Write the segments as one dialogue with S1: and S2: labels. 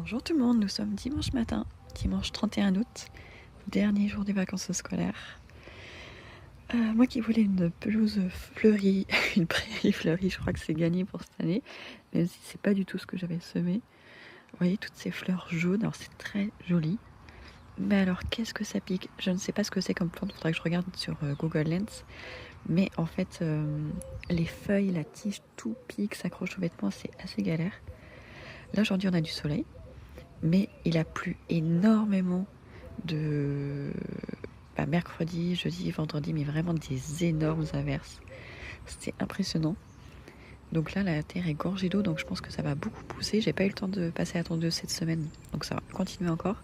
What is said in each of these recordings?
S1: Bonjour tout le monde, nous sommes dimanche matin, dimanche 31 août, dernier jour des vacances scolaires. Moi qui voulais une pelouse fleurie, une prairie fleurie, je crois que c'est gagné pour cette année, même si c'est pas du tout ce que j'avais semé. Vous voyez toutes ces fleurs jaunes, alors c'est très joli. Mais alors qu'est-ce que ça pique? Je ne sais pas ce que c'est comme plante, il faudra que je regarde sur Google Lens. Mais en fait, les feuilles, la tige, tout pique, s'accroche aux vêtements, c'est assez galère. Là aujourd'hui on a du soleil. Mais il a plu énormément de mercredi, jeudi, vendredi, mais vraiment des énormes averses. C'était impressionnant. Donc là, la terre est gorgée d'eau, donc je pense que ça va beaucoup pousser. J'ai pas eu le temps de passer à tondeuse cette semaine, donc ça va continuer encore.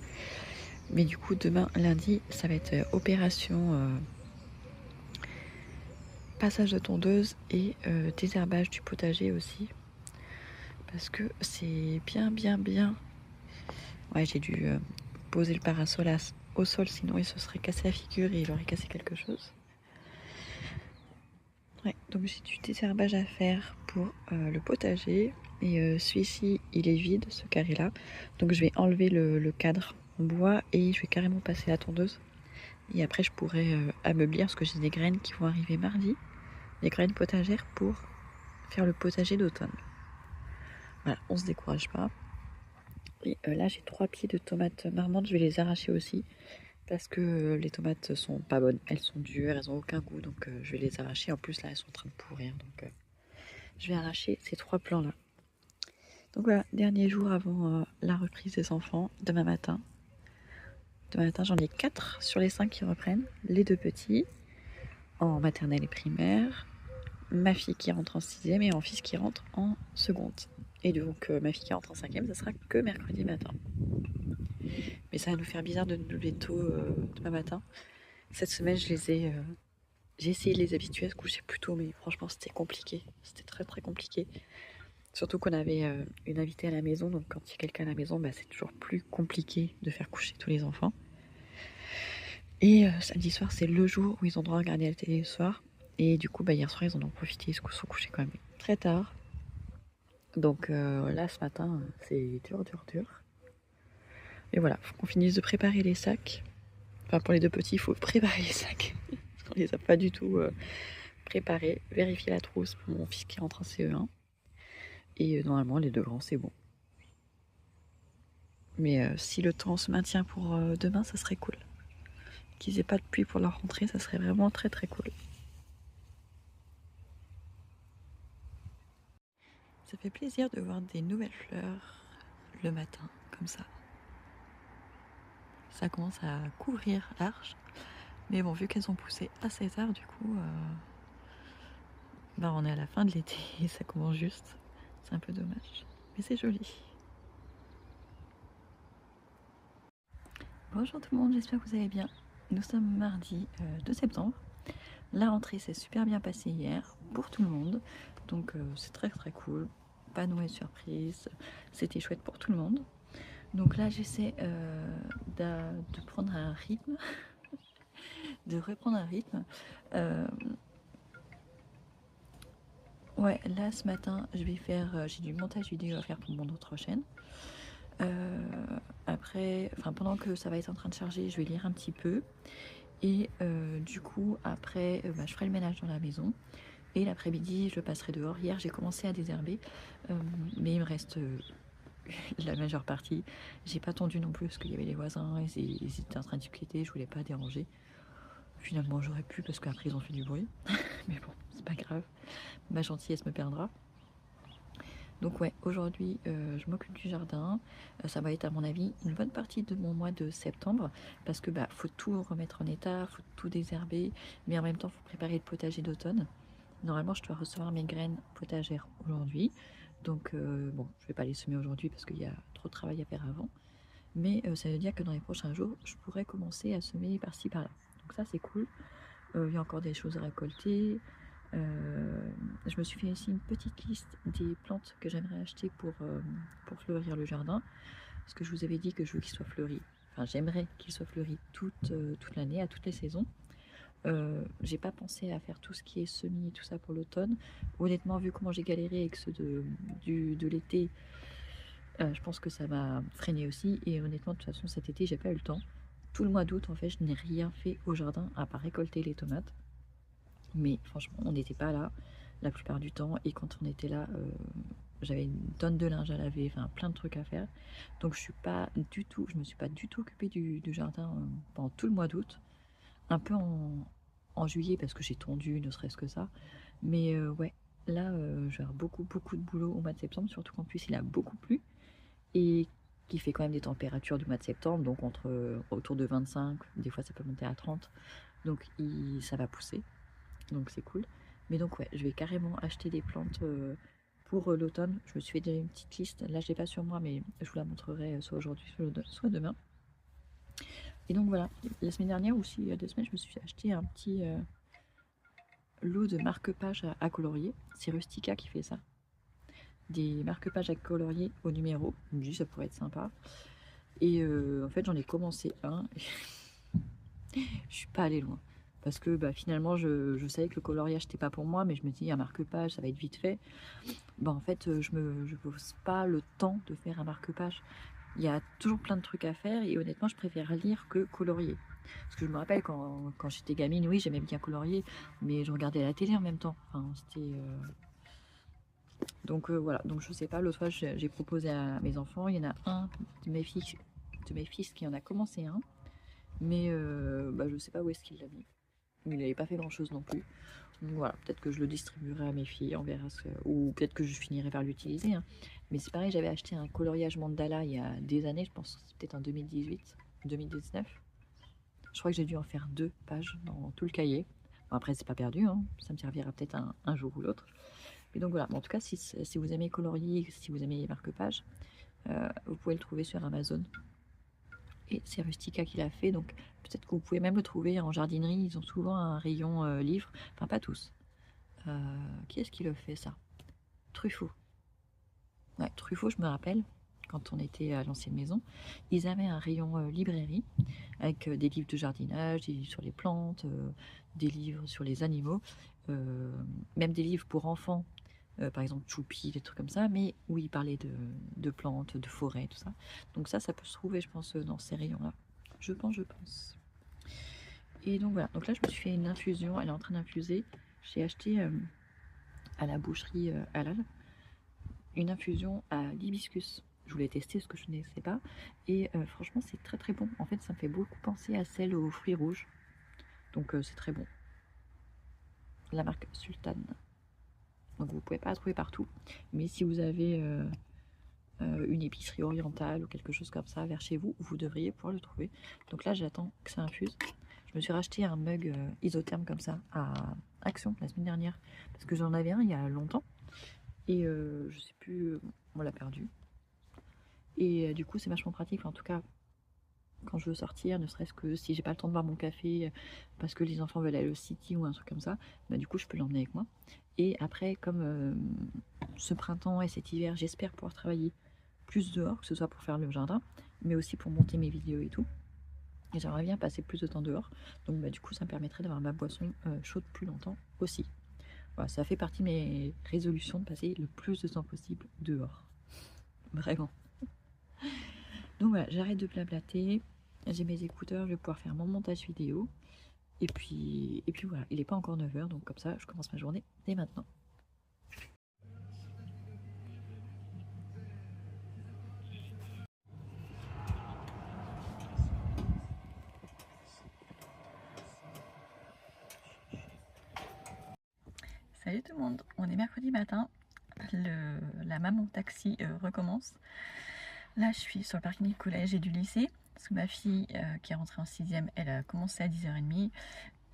S1: Mais du coup, demain, lundi, ça va être opération passage de tondeuse et désherbage du potager aussi. Parce que c'est bien. Ouais, j'ai dû poser le parasol au sol, sinon il se serait cassé la figure et il aurait cassé quelque chose. Ouais, donc j'ai du désherbage à faire pour le potager. Et celui-ci, il est vide, ce carré-là. Donc je vais enlever le cadre en bois et je vais carrément passer la tondeuse. Et après, je pourrai ameublir parce que j'ai des graines qui vont arriver mardi. Des graines potagères pour faire le potager d'automne. Voilà, on se décourage pas. Et là, j'ai 3 pieds de tomates marmantes. Je vais les arracher aussi. Parce que les tomates sont pas bonnes. Elles sont dures, elles ont aucun goût. Donc je vais les arracher. En plus, là, elles sont en train de pourrir. Donc je vais arracher ces 3 plants-là. Donc voilà, dernier jour avant la reprise des enfants, demain matin. Demain matin, j'en ai 4 sur les 5 qui reprennent. Les 2 petits, en maternelle et primaire. Ma fille qui rentre en 6e et mon fils qui rentre en seconde. Et donc ma fille qui rentre en 5e, ça sera que mercredi matin. Mais ça va nous faire bizarre de nous lever tôt demain matin. Cette semaine, j'ai essayé de les habituer à se coucher plus tôt, mais franchement, c'était compliqué. C'était très compliqué. Surtout qu'on avait une invitée à la maison, donc quand il y a quelqu'un à la maison, c'est toujours plus compliqué de faire coucher tous les enfants. Et samedi soir, c'est le jour où ils ont droit à regarder la télé le soir. Et du coup, hier soir, ils en ont profité, ils se sont couchés quand même très tard. Donc là, ce matin, c'est dur. Et voilà, faut qu'on finisse de préparer les sacs. Enfin, pour les 2 petits, il faut préparer les sacs. On les a pas du tout préparés. Vérifier la trousse pour mon fils qui rentre en CE1. Et normalement, les 2 grands, c'est bon. Mais si le temps se maintient pour demain, ça serait cool. Qu'ils aient pas de pluie pour leur rentrée, ça serait vraiment très cool. Ça fait plaisir de voir des nouvelles fleurs le matin, comme ça. Ça commence à couvrir l'arche. Mais bon, vu qu'elles ont poussé assez tard, du coup, on est à la fin de l'été et ça commence juste. C'est un peu dommage. Mais c'est joli. Bonjour tout le monde, j'espère que vous allez bien. Nous sommes mardi 2 septembre. La rentrée s'est super bien passée hier pour tout le monde. Donc c'est très cool. Pas de mauvaise surprise. C'était chouette pour tout le monde. Donc là, j'essaie de prendre un rythme, de reprendre un rythme. Ouais, là ce matin, je vais faire, j'ai du montage vidéo à faire pour mon autre chaîne. Après, pendant que ça va être en train de charger, je vais lire un petit peu. Et du coup, après, je ferai le ménage dans la maison. Et l'après-midi, je passerai dehors. Hier, j'ai commencé à désherber, mais il me reste la majeure partie. J'ai pas tendu non plus parce qu'il y avait les voisins, ils étaient en train de discuter, je voulais pas déranger. Finalement, j'aurais pu parce qu'après ils ont fait du bruit, mais bon, c'est pas grave. Ma gentillesse me perdra. Donc ouais, aujourd'hui, je m'occupe du jardin. Ça va être à mon avis une bonne partie de mon mois de septembre parce que faut tout remettre en état, faut tout désherber, mais en même temps, faut préparer le potager d'automne. Normalement, je dois recevoir mes graines potagères aujourd'hui. Donc, bon, je vais pas les semer aujourd'hui parce qu'il y a trop de travail à faire avant. Mais ça veut dire que dans les prochains jours, je pourrais commencer à semer par-ci, par-là. Donc ça, c'est cool. Il y a encore des choses à récolter. Je me suis fait aussi une petite liste des plantes que j'aimerais acheter pour fleurir le jardin. Parce que je vous avais dit que je veux qu'il soit fleuri. Enfin, j'aimerais qu'il soit fleuri toute l'année, à toutes les saisons. J'ai pas pensé à faire tout ce qui est semis et tout ça pour l'automne. Honnêtement, vu comment j'ai galéré avec ceux de l'été, Je pense que ça m'a freiné aussi. Et honnêtement, de toute façon, cet été, j'ai pas eu le temps. Tout le mois d'août, en fait, je n'ai rien fait au jardin à part récolter les tomates. Mais franchement, on n'était pas là la plupart du temps. Et quand on était là, j'avais une tonne de linge à laver, enfin plein de trucs à faire. Donc je me suis pas du tout occupée du jardin pendant tout le mois d'août. Un peu en juillet parce que j'ai tondu, ne serait-ce que ça. Mais ouais, là, je vais avoir beaucoup de boulot au mois de septembre, surtout qu'en plus il a beaucoup plu et qui fait quand même des températures du mois de septembre, donc autour de 25, des fois ça peut monter à 30. Donc ça va pousser, donc c'est cool. Mais donc ouais, je vais carrément acheter des plantes pour l'automne. Je me suis fait déjà une petite liste, là je l'ai pas sur moi, mais je vous la montrerai soit aujourd'hui, soit demain. Et donc voilà, la semaine dernière, ou si il y a 2 semaines, je me suis acheté un petit lot de marque-pages à colorier. C'est Rustica qui fait ça. Des marque-pages à colorier au numéro. Je me dis ça pourrait être sympa. Et en fait j'en ai commencé un. Je suis pas allée loin. Parce que bah, finalement je savais que le coloriage c'était pas pour moi, mais je me dis un marque-page ça va être vite fait. Bah, en fait je pose pas le temps de faire un marque-page. Il y a toujours plein de trucs à faire et honnêtement je préfère lire que colorier. Parce que je me rappelle quand j'étais gamine, oui j'aimais bien colorier, mais je regardais la télé en même temps. Enfin, c'était... Donc voilà, donc je sais pas, l'autre fois j'ai proposé à mes enfants, il y en a un de mes fils qui en a commencé un, mais bah, je sais pas où est-ce qu'il l'a mis. Il n'avait pas fait grand chose non plus. Donc voilà, peut-être que je le distribuerai à mes filles, on verra ou peut-être que je finirai par l'utiliser. Hein. Mais c'est pareil, j'avais acheté un coloriage mandala il y a des années, je pense que c'est peut-être en 2018, 2019. Je crois que j'ai dû en faire 2 pages dans tout le cahier. Bon, après, c'est pas perdu, hein. Ça me servira peut-être un jour ou l'autre. Et donc voilà, bon, en tout cas, si vous aimez colorier, si vous aimez les marque-pages, vous pouvez le trouver sur Amazon. Et c'est Rustica qui l'a fait, donc peut-être que vous pouvez même le trouver en jardinerie. Ils ont souvent un rayon livre, enfin pas tous. Qui est-ce qui le fait ça? Truffaut. Ouais, Truffaut, je me rappelle, quand on était à l'ancienne maison, ils avaient un rayon librairie avec des livres de jardinage, des livres sur les plantes, des livres sur les animaux, même des livres pour enfants, par exemple Choupi, des trucs comme ça, mais où ils parlaient de plantes, de forêts, tout ça. Donc ça peut se trouver, je pense, dans ces rayons-là. Je pense. Et donc voilà, donc là je me suis fait une infusion, elle est en train d'infuser. J'ai acheté à la boucherie halal une infusion à l'hibiscus. Je voulais tester ce que je ne sais pas. Et franchement, c'est très bon. En fait, ça me fait beaucoup penser à celle aux fruits rouges. Donc c'est très bon. La marque Sultan. Donc vous ne pouvez pas la trouver partout. Mais si vous avez une épicerie orientale ou quelque chose comme ça vers chez vous, vous devriez pouvoir le trouver. Donc là, j'attends que ça infuse. Je me suis racheté un mug isotherme comme ça à Action la semaine dernière. Parce que j'en avais un il y a longtemps. Et je sais plus, on l'a perdu. Et du coup, c'est vachement pratique. Enfin, en tout cas, quand je veux sortir, ne serait-ce que si j'ai pas le temps de boire mon café parce que les enfants veulent aller au city ou un truc comme ça, bah, du coup, je peux l'emmener avec moi. Et après, comme ce printemps et cet hiver, j'espère pouvoir travailler plus dehors, que ce soit pour faire le jardin, mais aussi pour monter mes vidéos et tout. Et j'aimerais bien passer plus de temps dehors. Donc, bah, du coup, ça me permettrait d'avoir ma boisson chaude plus longtemps aussi. Voilà, ça fait partie de mes résolutions de passer le plus de temps possible dehors. Vraiment. Donc voilà, j'arrête de blablater. J'ai mes écouteurs, je vais pouvoir faire mon montage vidéo. Et puis voilà, il n'est pas encore 9h, donc comme ça, je commence ma journée dès maintenant. Salut tout le monde, on est mercredi matin. La maman taxi recommence. Là, je suis sur le parking du collège et du lycée. Parce que ma fille qui est rentrée en 6e, elle a commencé à 10h30.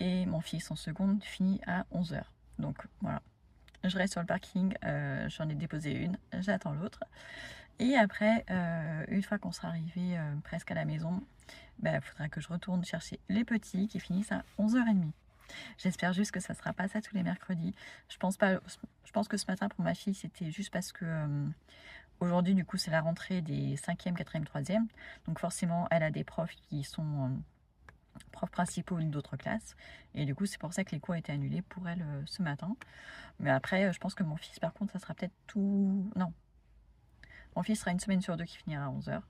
S1: Et mon fils en seconde finit à 11h. Donc voilà, je reste sur le parking, j'en ai déposé une, j'attends l'autre. Et après, une fois qu'on sera arrivé presque à la maison, il faudra que je retourne chercher les petits qui finissent à 11h30. J'espère juste que ça ne sera pas ça tous les mercredis. Je pense que ce matin pour ma fille, c'était juste parce que aujourd'hui, du coup, c'est la rentrée des 5e, 4e, 3e. Donc forcément, elle a des profs qui sont profs principaux d'autres classes. Et du coup, c'est pour ça que les cours étaient annulés pour elle ce matin. Mais après, je pense que mon fils, par contre, ça sera peut-être tout... Non. Mon fils sera une semaine sur deux qui finira à 11 h.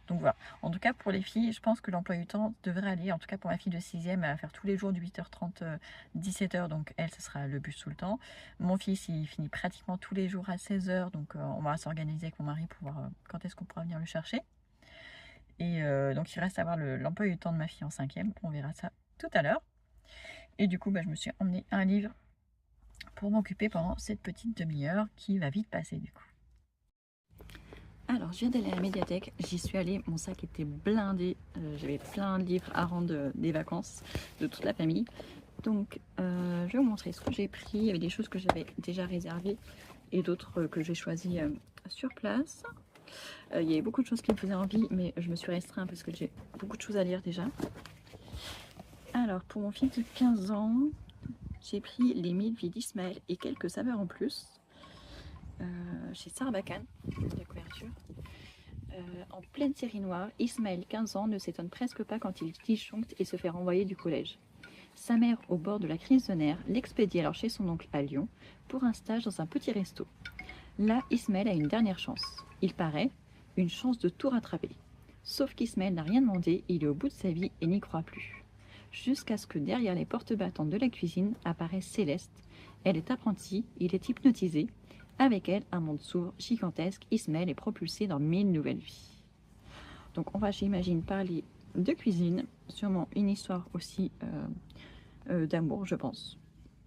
S1: Donc voilà, en tout cas pour les filles, je pense que l'emploi du temps devrait aller, en tout cas pour ma fille de 6e, elle va faire tous les jours de 8h30, 17h, donc elle, ce sera le bus tout le temps. Mon fils, il finit pratiquement tous les jours à 16 h, donc on va s'organiser avec mon mari pour voir quand est-ce qu'on pourra venir le chercher. Et donc il reste à voir l'emploi du temps de ma fille en 5e, on verra ça tout à l'heure. Et du coup, je me suis emmené un livre pour m'occuper pendant cette petite demi-heure qui va vite passer du coup. Alors, je viens d'aller à la médiathèque, j'y suis allée, mon sac était blindé, j'avais plein de livres à rendre des vacances de toute la famille. Donc, je vais vous montrer ce que j'ai pris. Il y avait des choses que j'avais déjà réservées et d'autres que j'ai choisies sur place. Il y avait beaucoup de choses qui me faisaient envie, mais je me suis restreinte parce que j'ai beaucoup de choses à lire déjà. Alors, pour mon fils de 15 ans, j'ai pris les 1000 vies d'Ismaël et quelques saveurs en plus. Chez Sarbacane, la couverture. En pleine série noire, Ismaël, 15 ans, ne s'étonne presque pas quand il disjoncte et se fait renvoyer du collège. Sa mère, au bord de la crise de nerfs, l'expédie alors chez son oncle à Lyon pour un stage dans un petit resto. Là, Ismaël a une dernière chance. Il paraît, une chance de tout rattraper. Sauf qu'Ismaël n'a rien demandé, il est au bout de sa vie et n'y croit plus. Jusqu'à ce que derrière les portes battantes de la cuisine apparaisse Céleste. Elle est apprentie, il est hypnotisé. Avec elle, un monde s'ouvre gigantesque. Ismaël est propulsé dans 1000 nouvelles vies. Donc on va, j'imagine, parler de cuisine, sûrement une histoire aussi d'amour, je pense.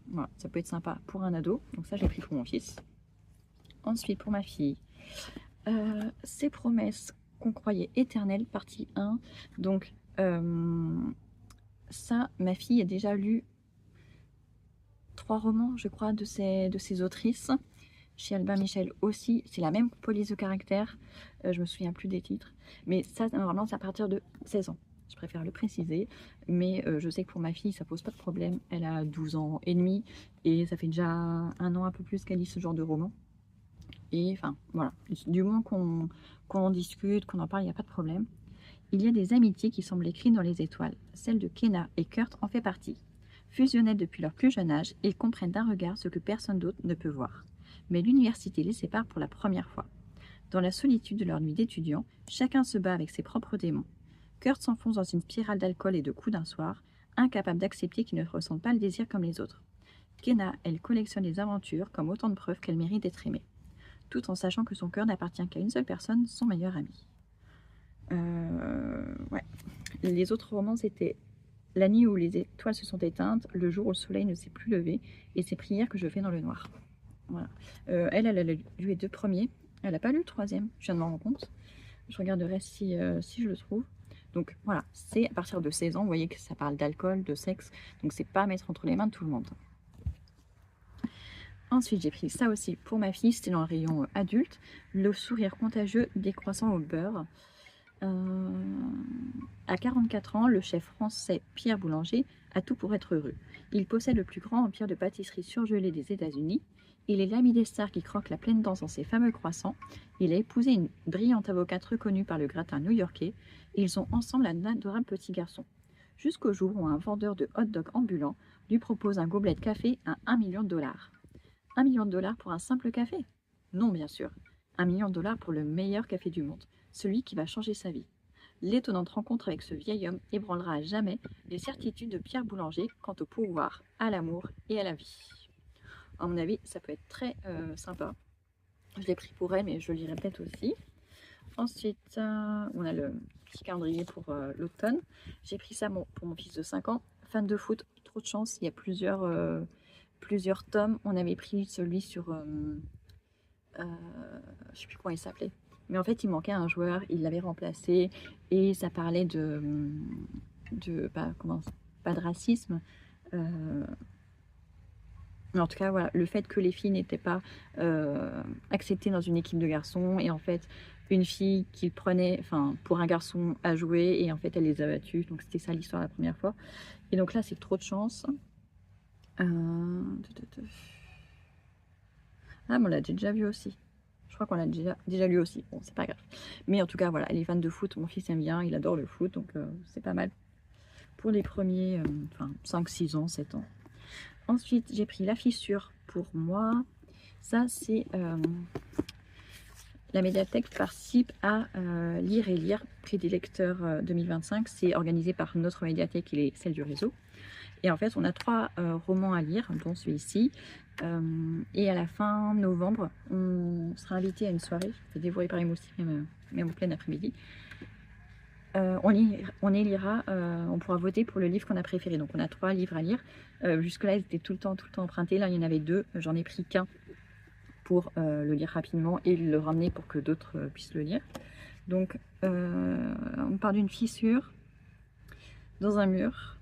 S1: Voilà, ça peut être sympa pour un ado. Donc ça, j'ai pris pour mon fils. Ensuite, pour ma fille, Ces promesses qu'on croyait éternelles, partie 1. Donc ça, ma fille a déjà lu 3 romans, je crois, de ces autrices. Chez Albin Michel aussi, c'est la même police de caractère, je me souviens plus des titres, mais ça, normalement, c'est à partir de 16 ans. Je préfère le préciser, mais je sais que pour ma fille, ça pose pas de problème. Elle a 12 ans et demi, et ça fait déjà un an un peu plus qu'elle lit ce genre de roman. Et enfin, voilà, du moment qu'on en discute, qu'on en parle, il n'y a pas de problème. Il y a des amitiés qui semblent écrites dans les étoiles. Celle de Kenna et Kurt en fait partie. Fusionnés depuis leur plus jeune âge, ils comprennent d'un regard ce que personne d'autre ne peut voir. Mais l'université les sépare pour la première fois. Dans la solitude de leur nuit d'étudiants, chacun se bat avec ses propres démons. Kurt s'enfonce dans une spirale d'alcool et de coups d'un soir, incapable d'accepter qu'il ne ressente pas le désir comme les autres. Kenna, elle collectionne les aventures comme autant de preuves qu'elle mérite d'être aimée, tout en sachant que son cœur n'appartient qu'à une seule personne, son meilleur ami. Ouais. Les autres romans, c'était La nuit où les étoiles se sont éteintes, Le jour où le soleil ne s'est plus levé, et Ces prières que je fais dans le noir. Voilà. Elle a lu les 2 premiers. Elle n'a pas lu le 3e, je viens de m'en rendre compte. Je regarderai si je le trouve. Donc voilà, c'est à partir de 16 ans, vous voyez que ça parle d'alcool, de sexe, donc c'est pas à mettre entre les mains de tout le monde. Ensuite, j'ai pris ça aussi pour ma fille, c'était dans le rayon adulte, Le sourire contagieux décroissant au beurre. À 44 ans, le chef français Pierre Boulanger a tout pour être heureux. Il possède le plus grand empire de pâtisserie surgelée des États-Unis. Il est l'ami des stars qui croquent la pleine dent dans ses fameux croissants. Il a épousé une brillante avocate reconnue par le gratin new-yorkais. Ils ont ensemble un adorable petit garçon. Jusqu'au jour où un vendeur de hot-dog ambulant lui propose un gobelet de café à $1 million. $1 million pour un simple café? Non, bien sûr. $1 million pour le meilleur café du monde, celui qui va changer sa vie. L'étonnante rencontre avec ce vieil homme ébranlera à jamais les certitudes de Pierre Boulanger quant au pouvoir, à l'amour et à la vie. À mon avis, ça peut être très sympa. Je l'ai pris pour elle, mais je le lirai peut-être aussi. Ensuite, on a le petit calendrier pour l'automne. J'ai pris ça pour mon fils de 5 ans. Fan de foot, trop de chance, il y a plusieurs tomes. On avait pris celui sur... je ne sais plus comment il s'appelait. Mais en fait, il manquait un joueur, il l'avait remplacé. Et ça parlait pas de racisme. Mais en tout cas, voilà, le fait que les filles n'étaient pas acceptées dans une équipe de garçons. Et en fait, une fille qu'il prenait pour un garçon à jouer. Et en fait, elle les a battus. Donc, c'était ça l'histoire la première fois. Et donc là, c'est trop de chance. Ah, mais on l'a déjà vu aussi. Je crois qu'on l'a déjà lu aussi. Bon, c'est pas grave. Mais en tout cas, voilà, elle est fan de foot. Mon fils aime bien, il adore le foot. Donc, c'est pas mal pour les premiers 5, 6 ans, 7 ans. Ensuite, j'ai pris La Fissure pour moi. Ça, c'est La médiathèque participe à Lire et Lire, prix des lecteurs 2025. C'est organisé par notre médiathèque et celle du réseau. Et en fait, on a 3 romans à lire, dont celui-ci. Et à la fin novembre, on sera invité à une soirée, c'est dévoré par les moustiques, même en plein après-midi. On élira, on pourra voter pour le livre qu'on a préféré. Donc on a 3 livres à lire. Jusque-là, ils étaient tout le temps empruntés. Là, il y en avait 2. J'en ai pris qu'un pour le lire rapidement et le ramener pour que d'autres puissent le lire. Donc, on part d'une fissure dans un mur.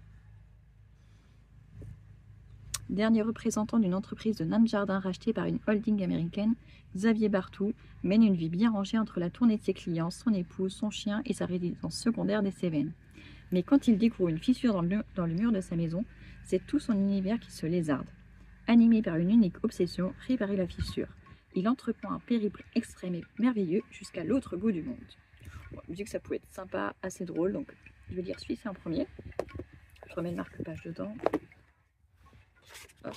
S1: Dernier représentant d'une entreprise de nains de jardin rachetée par une holding américaine, Xavier Bartou mène une vie bien rangée entre la tournée de ses clients, son épouse, son chien et sa résidence secondaire des Cévennes. Mais quand il découvre une fissure dans le mur de sa maison, c'est tout son univers qui se lézarde. Animé par une unique obsession, réparer la fissure. Il entreprend un périple extrême et merveilleux jusqu'à l'autre bout du monde. Bon, je me dis que ça pouvait être sympa, assez drôle, donc je vais lire celui-ci en premier. Je remets le marque-page dedans. Hop.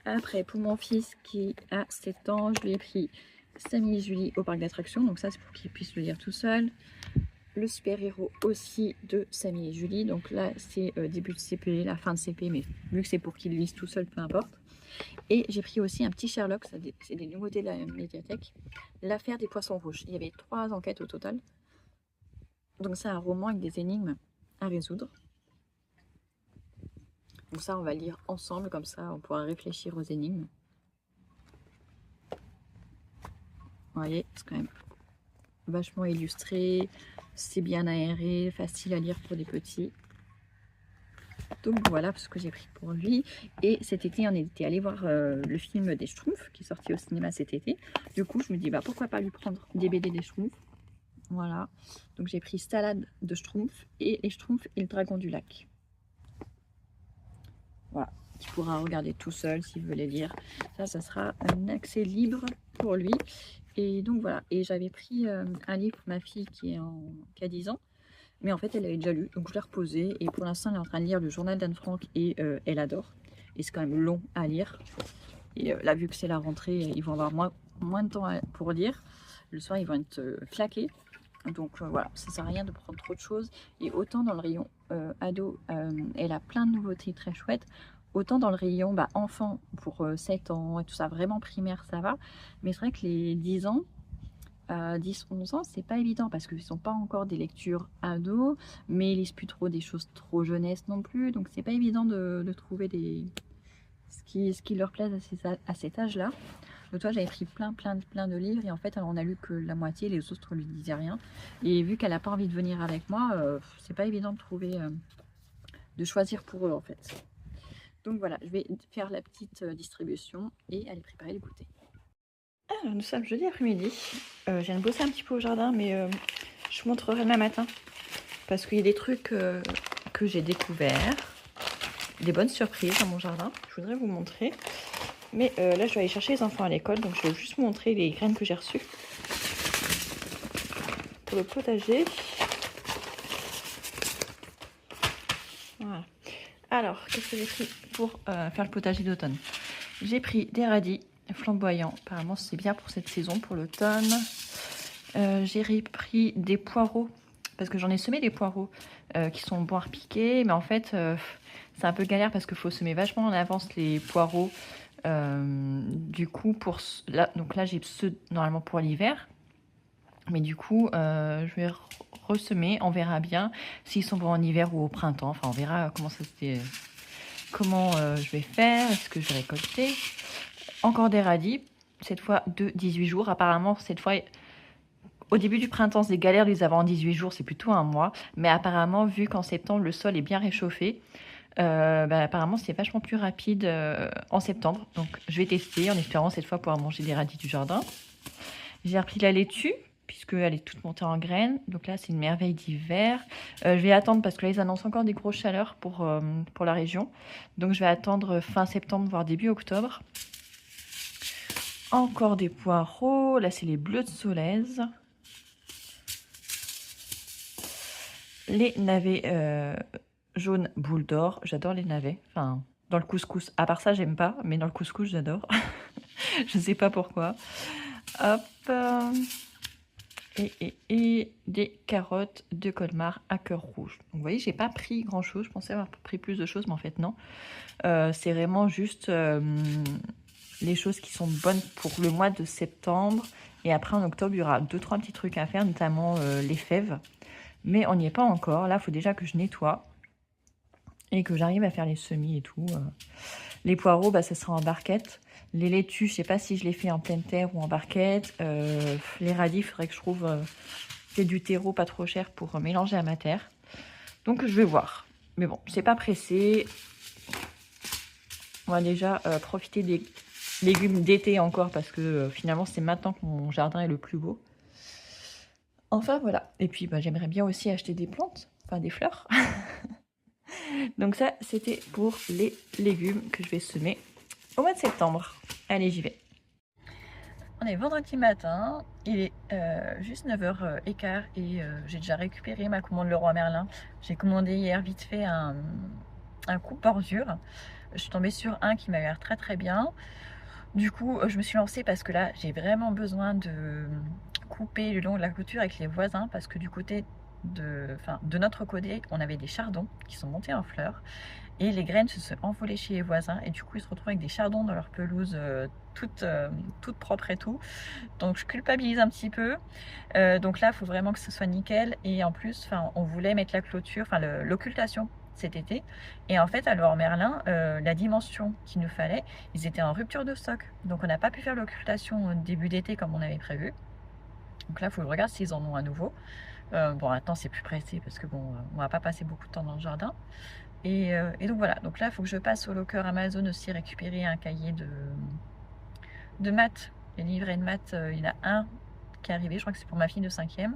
S1: Après, pour mon fils qui a 7 ans, je lui ai pris Samy et Julie au parc d'attractions. Donc ça, c'est pour qu'il puisse le lire tout seul. Le super-héros aussi de Samy et Julie. Donc là, c'est début de CP, la fin de CP, mais vu que c'est pour qu'il lise tout seul, peu importe. Et j'ai pris aussi un petit Sherlock, c'est des nouveautés de la médiathèque. L'affaire des poissons rouges. Il y avait 3 enquêtes au total. Donc c'est un roman avec des énigmes à résoudre. Donc ça, on va lire ensemble, comme ça, on pourra réfléchir aux énigmes. Vous voyez, c'est quand même vachement illustré, c'est bien aéré, facile à lire pour des petits. Donc voilà ce que j'ai pris pour lui. Et cet été, on était allé voir le film des Schtroumpfs, qui est sorti au cinéma cet été. Du coup, je me dis, bah, pourquoi pas lui prendre des BD des Schtroumpfs. Voilà. Donc j'ai pris Salade de Schtroumpfs et les Schtroumpfs et le Dragon du Lac. Voilà, qui pourra regarder tout seul s'il veut les lire. Ça sera un accès libre pour lui. Et donc voilà, et j'avais pris un livre pour ma fille qui a 10 ans. Mais en fait, elle avait déjà lu, donc je l'ai reposé. Et pour l'instant, elle est en train de lire le journal d'Anne Frank et elle adore. Et c'est quand même long à lire. Et là, vu que c'est la rentrée, ils vont avoir moins de temps pour lire. Le soir, ils vont être claqués. Donc voilà, ça sert à rien de prendre trop de choses. Et autant dans le rayon ado, elle a plein de nouveautés très chouettes. Autant dans le rayon enfant pour 7 ans et tout ça, vraiment primaire, ça va. Mais c'est vrai que les 10 ans, 10-11 ans, c'est pas évident parce qu'ils sont pas encore des lectures ados, mais ils lisent plus trop des choses trop jeunesse non plus. Donc c'est pas évident de trouver ce qui leur plaise à cet âge-là. Donc toi, j'avais pris plein de livres et en fait, on a lu que la moitié, les autres lui disaient rien. Et vu qu'elle n'a pas envie de venir avec moi, c'est pas évident de trouver, de choisir pour eux en fait. Donc voilà, je vais faire la petite distribution et aller préparer le goûter. Alors, nous sommes jeudi après-midi. Je viens de bosser un petit peu au jardin, mais je vous montrerai demain matin parce qu'il y a des trucs que j'ai découverts, des bonnes surprises dans mon jardin. Je voudrais vous montrer. Mais là, je vais aller chercher les enfants à l'école, donc je vais juste vous montrer les graines que j'ai reçues pour le potager. Voilà. Alors, qu'est-ce que j'ai pris pour faire le potager d'automne? J'ai pris des radis flamboyants. Apparemment, c'est bien pour cette saison, pour l'automne. J'ai pris des poireaux, parce que j'en ai semé des poireaux qui sont bons à repiquer. Mais en fait, c'est un peu galère parce qu'il faut semer vachement en avance les poireaux. Du coup, donc là j'ai ceux normalement pour l'hiver, mais du coup je vais ressemer, on verra bien s'ils sont bons en hiver ou au printemps. Enfin, on verra comment je vais faire, est-ce que je vais récolter. Encore des radis, cette fois de 18 jours. Apparemment, cette fois, au début du printemps, c'est galère de les avoir en 18 jours, c'est plutôt un mois. Mais apparemment, vu qu'en septembre, le sol est bien réchauffé, apparemment c'est vachement plus rapide en septembre, donc je vais tester en espérant cette fois pouvoir manger des radis du jardin. J'ai repris la laitue puisqu'elle est toute montée en graines, donc là c'est une merveille d'hiver. Je vais attendre parce que là ils annoncent encore des grosses chaleurs pour la région, donc je vais attendre fin septembre voire début octobre. Encore des poireaux, là c'est les bleus de Solèze. Les navets jaune boule d'or, j'adore les navets, enfin dans le couscous, à part ça j'aime pas, mais dans le couscous j'adore. Je sais pas pourquoi. Hop. Et des carottes de Colmar à cœur rouge. Donc, vous voyez, j'ai pas pris grand chose. Je pensais avoir pris plus de choses, mais en fait non. C'est vraiment juste les choses qui sont bonnes pour le mois de septembre. Et après en octobre, il y aura 2-3 petits trucs à faire, notamment les fèves. Mais on n'y est pas encore. Là, il faut déjà que je nettoie et que j'arrive à faire les semis et tout. Les poireaux, bah, ça sera en barquette. Les laitues, je sais pas si je les fais en pleine terre ou en barquette. Les radis, il faudrait que je trouve du terreau pas trop cher pour mélanger à ma terre. Donc je vais voir. Mais bon, c'est pas pressé. On va déjà profiter des légumes d'été encore parce que finalement c'est maintenant que mon jardin est le plus beau. Enfin voilà. Et puis bah, j'aimerais bien aussi acheter des plantes, enfin des fleurs. Donc ça c'était pour les légumes que je vais semer au mois de septembre. Allez, j'y vais. On est vendredi matin, il est juste 9h15 et j'ai déjà récupéré ma commande Leroy Merlin. J'ai commandé hier vite fait un coupe-bordure. Je suis tombée sur un qui m'a l'air très très bien. Du coup, je me suis lancée parce que là, j'ai vraiment besoin de couper le long de la clôture avec les voisins parce que du côté de notre côté, on avait des chardons qui sont montés en fleurs et les graines se sont envolées chez les voisins et du coup, ils se retrouvent avec des chardons dans leur pelouse toute propre et tout. Donc, je culpabilise un petit peu. Donc là, il faut vraiment que ce soit nickel et en plus, on voulait mettre la clôture, l'occultation cet été. Et en fait, alors Merlin, la dimension qu'il nous fallait, ils étaient en rupture de stock. Donc on n'a pas pu faire l'occultation début d'été comme on avait prévu. Donc là, il faut que je regarde s'ils en ont à nouveau. Bon, maintenant, c'est plus pressé parce que bon, on va pas passer beaucoup de temps dans le jardin. Et donc voilà, donc là, il faut que je passe au locker Amazon aussi récupérer un cahier de maths. Les livrets de maths, il y en a un qui est arrivé, je crois que c'est pour ma fille de 5e.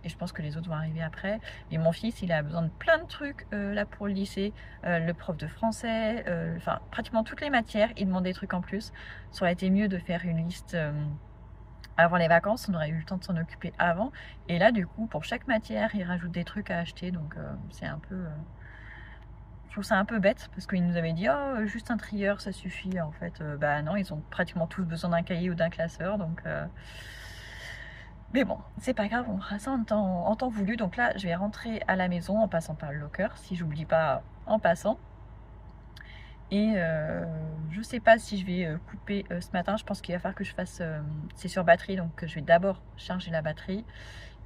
S1: Et je pense que les autres vont arriver après. Et mon fils, il a besoin de plein de trucs là pour le lycée. Le prof de français, enfin pratiquement toutes les matières, il demande des trucs en plus. Ça aurait été mieux de faire une liste avant les vacances, on aurait eu le temps de s'en occuper avant. Et là, du coup, pour chaque matière, il rajoute des trucs à acheter. Donc c'est un peu... je trouve ça un peu bête parce qu'ils nous avaient dit oh juste un trieur ça suffit. En fait, bah non, ils ont pratiquement tous besoin d'un cahier ou d'un classeur. Donc mais bon, c'est pas grave, on fera ça en temps voulu. Donc là, je vais rentrer à la maison en passant par le locker, si j'oublie pas en passant. Et je sais pas si je vais couper ce matin. Je pense qu'il va falloir que je fasse... c'est sur batterie, donc je vais d'abord charger la batterie.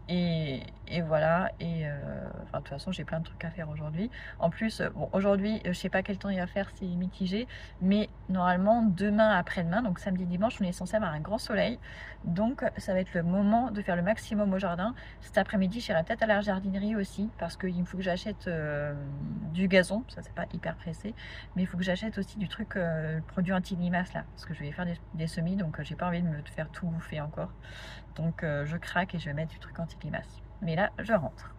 S1: Et voilà, et enfin, de toute façon j'ai plein de trucs à faire aujourd'hui. En plus, bon, aujourd'hui je sais pas quel temps il va faire, c'est mitigé, mais normalement demain après-demain, donc samedi dimanche, on est censé avoir un grand soleil, donc ça va être le moment de faire le maximum au jardin. Cet après-midi j'irai peut-être à la jardinerie aussi parce qu'il me faut que j'achète du gazon, ça c'est pas hyper pressé, mais il faut que j'achète aussi du truc produit anti-limaces là, parce que je vais faire des semis, donc j'ai pas envie de me faire tout bouffer encore. Donc je craque et je vais mettre du truc anti-limaces. Mais là, je rentre.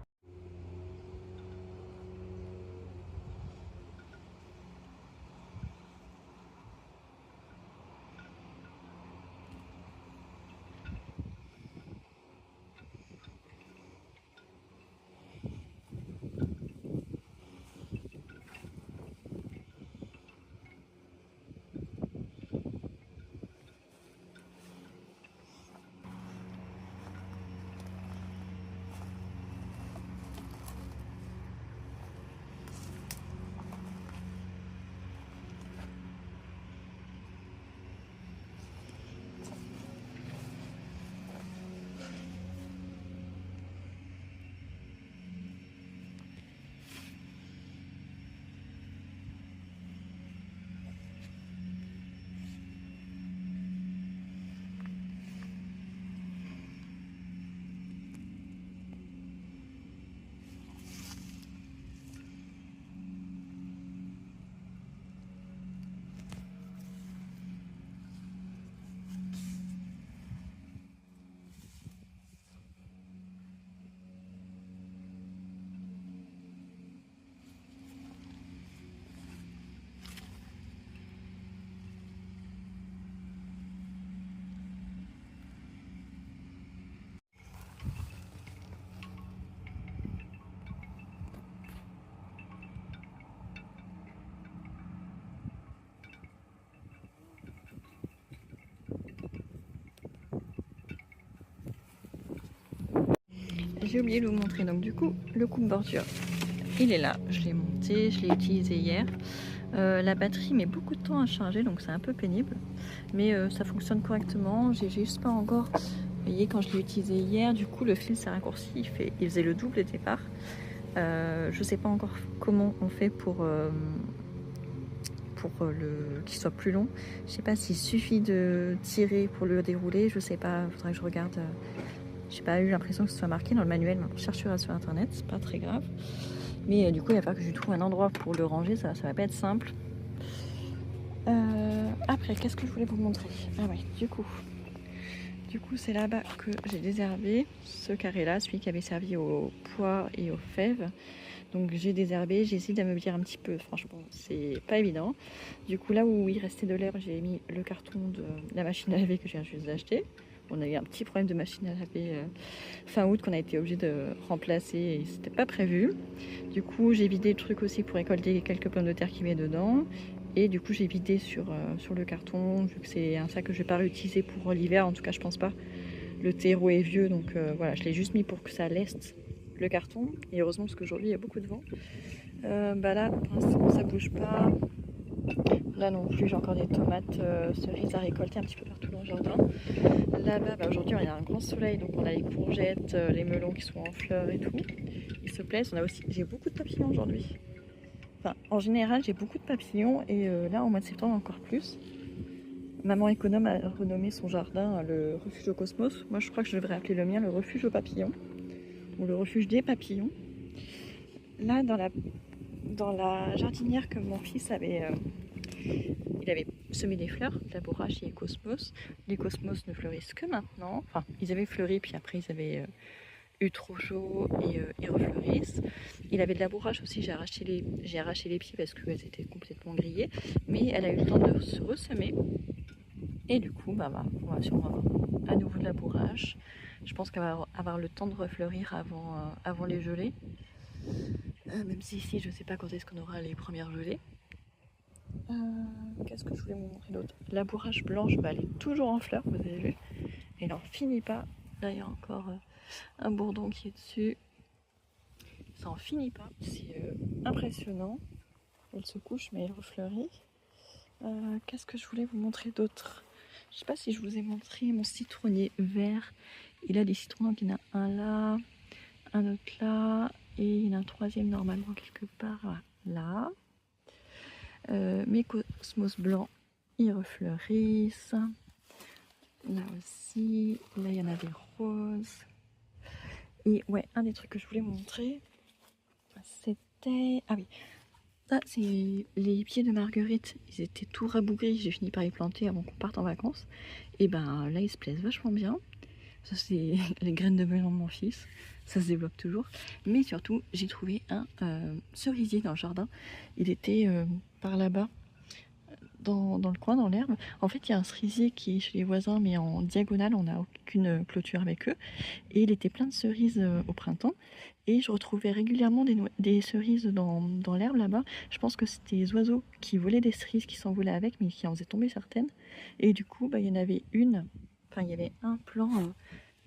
S1: j'ai oublié de vous montrer. Donc du coup, le coupe-bordure, il est là. Je l'ai monté, je l'ai utilisé hier. La batterie met beaucoup de temps à charger, donc c'est un peu pénible. Mais ça fonctionne correctement. J'ai juste pas encore... Vous voyez, quand je l'ai utilisé hier, du coup, le fil s'est raccourci. Il faisait le double départ. Je sais pas encore comment on fait pour qu'il soit plus long. Je sais pas s'il suffit de tirer pour le dérouler. Je sais pas, faudrait que je regarde. J'ai pas eu l'impression que ce soit marqué dans le manuel, mais on cherchera sur internet, c'est pas très grave. Mais du coup, il va falloir que je trouve un endroit pour le ranger, ça va pas être simple. Après, qu'est-ce que je voulais vous montrer? Ah ouais, du coup c'est là-bas que j'ai désherbé ce carré-là, celui qui avait servi aux pois et aux fèves. Donc j'ai désherbé, j'ai essayé d'ameublir un petit peu, franchement c'est pas évident. Du coup là où il restait de l'herbe, j'ai mis le carton de la machine à laver que je viens juste d'acheter. On a eu un petit problème de machine à laver fin août qu'on a été obligé de remplacer et c'était pas prévu. Du coup j'ai vidé le truc aussi pour récolter quelques pommes de terre qui met dedans. Et du coup j'ai vidé sur le carton, vu que c'est un sac que je vais pas réutiliser pour l'hiver, en tout cas je pense pas. Le terreau est vieux, donc voilà, je l'ai juste mis pour que ça leste le carton. Et heureusement parce qu'aujourd'hui il y a beaucoup de vent. Bah là pour l'instant ça bouge pas. Là non plus j'ai encore des tomates cerises à récolter un petit peu partout dans le jardin. Là-bas bah, aujourd'hui il y a un grand soleil, donc on a les courgettes, les melons qui sont en fleurs et tout. Ils se plaisent. On a aussi, j'ai beaucoup de papillons aujourd'hui. Enfin, en général, j'ai beaucoup de papillons et là, au mois de septembre, encore plus. Maman économe a renommé son jardin le refuge au cosmos. Moi, je crois que je devrais appeler le mien le refuge aux papillons ou le refuge des papillons. Là, dans la jardinière que mon fils avait, il avait semé des fleurs, labourage et cosmos. Les cosmos ne fleurissent que maintenant. Enfin, ils avaient fleuri, puis après, ils avaient eu trop chaud et ils refleurissent. Il avait de labourage aussi, j'ai arraché les pieds parce qu'elles étaient complètement grillées, mais elle a eu le temps de se ressemer et du coup bah, on va sûrement avoir à nouveau de labourage. Je pense qu'elle va avoir le temps de refleurir avant les gelées, même si ici je sais pas quand est-ce qu'on aura les premières gelées. Qu'est-ce que je voulais vous montrer d'autre? Labourage blanche, bah, elle est toujours en fleurs, vous avez vu, elle n'en finit pas. Là il y a encore un bourdon qui est dessus. Ça en finit pas, c'est impressionnant. Elle se couche mais elle refleurit. Qu'est-ce que je voulais vous montrer d'autre? Je sais pas si je vous ai montré mon citronnier vert. Il a des citrons, donc il y en a un là, un autre là, et il y en a un troisième normalement quelque part là. Mes cosmos blancs, ils refleurissent. Là aussi, là il y en a des roses. Et ouais, un des trucs que je voulais vous montrer, c'était... Ah oui, ça c'est les pieds de marguerite, ils étaient tout rabougris, j'ai fini par les planter avant qu'on parte en vacances. Et ben là ils se plaisent vachement bien. Ça c'est les graines de melon de mon fils, ça se développe toujours. Mais surtout j'ai trouvé un cerisier dans le jardin, il était par là-bas. Dans le coin, dans l'herbe. En fait, il y a un cerisier qui est chez les voisins, mais en diagonale, on n'a aucune clôture avec eux. Et il était plein de cerises au printemps. Et je retrouvais régulièrement des cerises dans l'herbe là-bas. Je pense que c'était les oiseaux qui volaient des cerises, qui s'envolaient avec, mais qui en faisaient tomber certaines. Et du coup, bah, il y en avait une, enfin, il y avait un plant,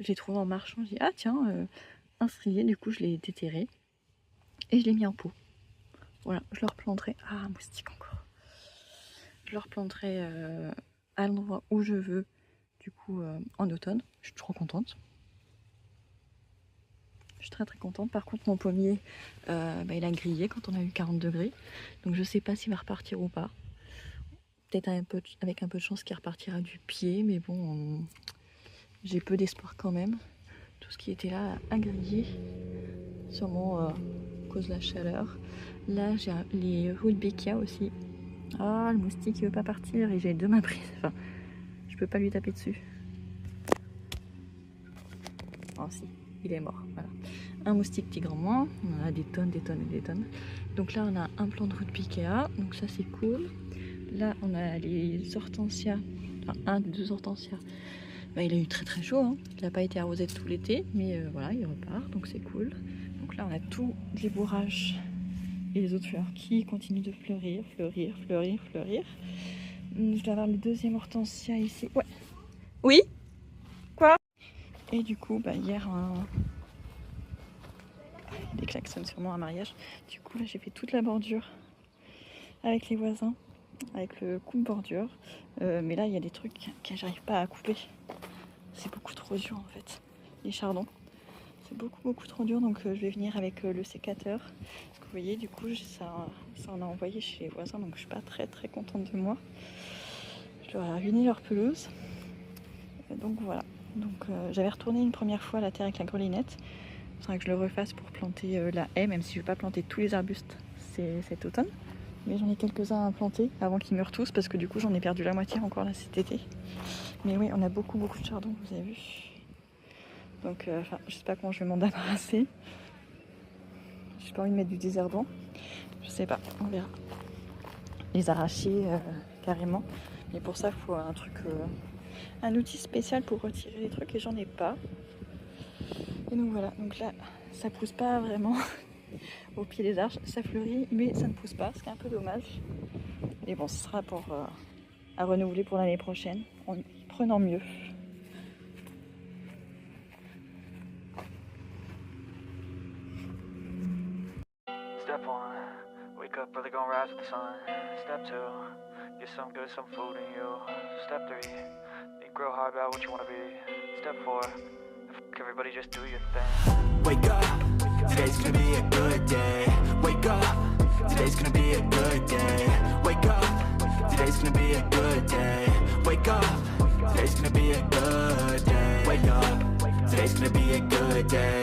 S1: j'ai trouvé en marchant. J'ai dit, ah tiens, un cerisier, du coup, je l'ai déterré. Et je l'ai mis en pot. Voilà, je le replanterai. Ah, un moustique encore. Je le replanterai à l'endroit où je veux, du coup en automne. Je suis trop contente. Je suis très très contente. Par contre, mon pommier, bah, il a grillé quand on a eu 40 degrés. Donc je sais pas s'il va repartir ou pas. Peut-être avec un peu de chance qu'il repartira du pied. Mais bon, j'ai peu d'espoir quand même. Tout ce qui était là a grillé. Sûrement à cause de la chaleur. Là, j'ai les rudbeckia aussi. Ah, le moustique il veut pas partir et j'ai 2 mains prises. Enfin, je peux pas lui taper dessus. Oh si, il est mort. Voilà. Un moustique tigre en moins. On en a des tonnes, des tonnes et des tonnes. Donc là, on a un plant de rudbeckia. Donc ça, c'est cool. Là, on a les hortensias. Enfin, un des 2 hortensias. Bah, il a eu très très chaud. Hein. Il n'a pas été arrosé tout l'été. Mais voilà, il repart. Donc c'est cool. Donc là, on a tous les bourrages et les autres fleurs qui continuent de fleurir, fleurir, fleurir, fleurir. Je dois avoir le 2e hortensia ici. Ouais. Oui. Quoi? Et du coup, bah, hier, des klaxons, c'est vraiment un mariage. Du coup là j'ai fait toute la bordure avec les voisins, avec le coupe-bordure. Mais là il y a des trucs que j'arrive pas à couper. C'est beaucoup trop dur en fait. Les chardons. C'est beaucoup trop dur, donc je vais venir avec le sécateur. Parce que vous voyez, du coup ça en a envoyé chez les voisins, donc je suis pas très contente de moi. Je leur ai ruiné leur pelouse. Donc voilà. Donc j'avais retourné une première fois la terre avec la grelinette. Il faudrait que je le refasse pour planter la haie, même si je ne vais pas planter tous les arbustes cet automne. Mais j'en ai quelques-uns à planter avant qu'ils meurent tous, parce que du coup j'en ai perdu la moitié encore là cet été. Mais oui, on a beaucoup de chardons, vous avez vu. Donc je sais pas comment je vais m'en débarrasser. J'ai pas envie de mettre du désherbant. Je sais pas, on verra. Les arracher carrément. Mais pour ça il faut un truc, un outil spécial pour retirer les trucs, et j'en ai pas. Et donc voilà, donc là ça pousse pas vraiment au pied des arches, ça fleurit mais ça ne pousse pas, ce qui est un peu dommage. Mais bon, ce sera pour à renouveler pour l'année prochaine, en y prenant mieux.
S2: Step 1, wake up early, gonna rise with the sun. Step 2, get some good, some food in you. Step 3, think real hard about what you wanna be. Step 4, everybody just do your thing. Wake up, today's gonna be a good day. Wake up, today's gonna be a good day. Wake up, today's gonna be a good day. Wake up, today's gonna be a good day. Wake up, today's gonna be a good day.